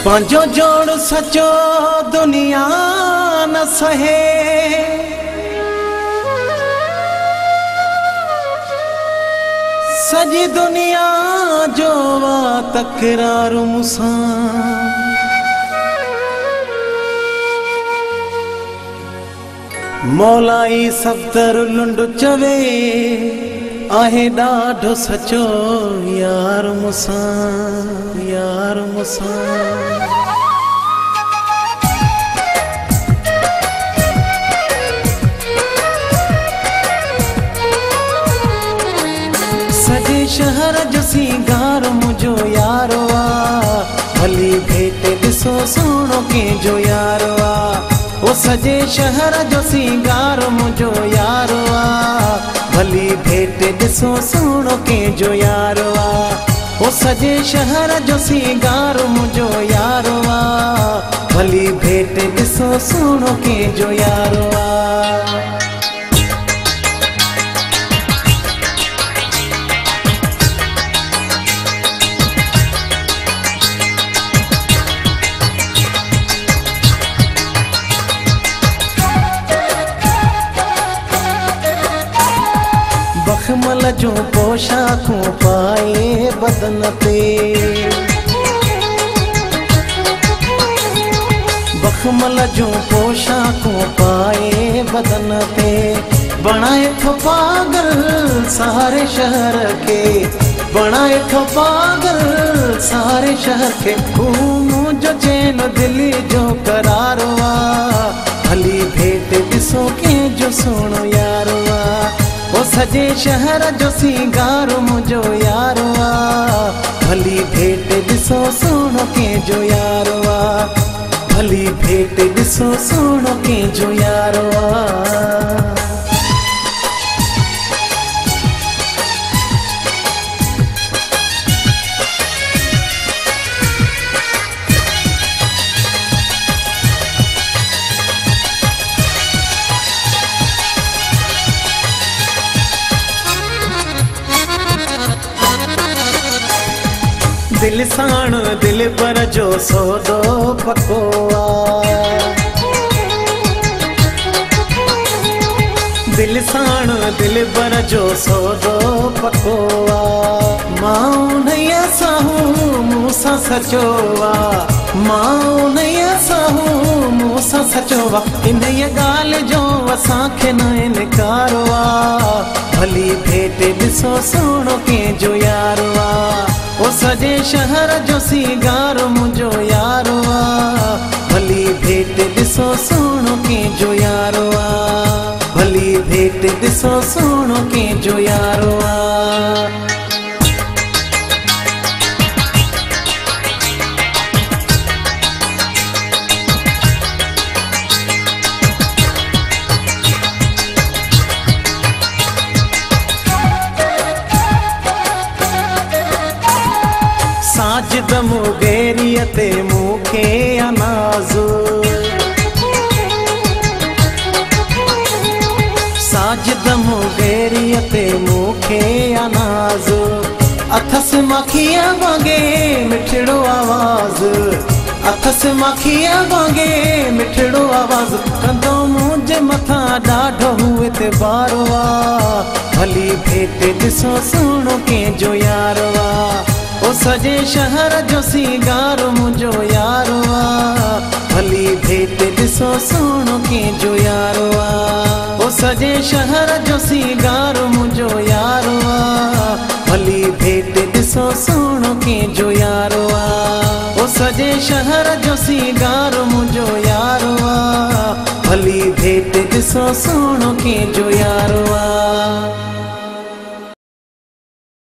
पांजो जोड़ सचो दुनिया न सहे, सजी दुनिया जो वा तकरार मुसा। मौलाई सफ़्तर लुंड चवे आहे ॾाढो सचो यार मुसा, यार मुसा। सजे शहर जो सिंगार मुझो यारो आ, भली भेट ॾिसो सोनो कंहिंजो यारो आ। ओ सजे शहर जो सिंगार मुझो यारो आ, भली भेट ॾिसो सोनो कंहिंजो यारो आ। ओ सजे शहर जो सिंगार मुझो यारो आ, भली भेट ॾिसो सोनो कंहिंजो यारो आ। बखमल जो पोशाकूं पाए बदन ते, बखमल जो पोशाकूं पाए बदन ते, बणाए थो पागल सारे शहर के, बणाए थो पागल सारे शहर के। मुझो चैन दिली जो करारो आ, भली भेट ॾिसो कंहिंजो सोनो यारो आ। ओ सजे शहर जो सिंगार मुझो यारो आ, भली भेट ॾिसो सोनो कंहिंजो यारो आ, भली भेट ॾिसो सोनो कंहिंजो यारो आ। दिल साण दिल पर जो सौदो पको आ, दिल साण दिल पर जो सौदो पको आ। मां नैया साहू मूसा सचो आ, मां नैया साहू मूसा सचो आ। इन ॻाल्हि जो असांखे न इनकारो आ, भली भेट ॾिसो सोनो कंहिंजो यारो आ। ओ सजे शहर जो सिंगार मुझो यारो आ, भली भेट ॾिसो सोनो कंहिंजो यारो आ, भली भेट ॾिसो सोनो कंहिंजो यारो आ। साजिद मुगेरियते मूंखे अनाज़, साजिद मुगेरियते मूंखे अनाज़। अथस मखिया वांगे मिठड़ो आवाज़, अथस मखिया वांगे मिठड़ो आवाज़। कंदो मुंहिंजे मथां ॾाढो हुए ते बारो आ, भली भेट ॾिसो सोनो कंहिंजो यारो आ। ओ सजे शहर जो सिंगार मुझो यारो आ, भली भेट ॾिसो सोनो कंहिंजो यारो आ। ओ सजे शहर जो सिंगार मुझो यारो आ, भली भेट ॾिसो सोनो कंहिंजो यारो आ। ओ सजे शहर जो सिंगार मुझो यारो आ, भली भेट ॾिसो सोनो कंहिंजो यारो आ।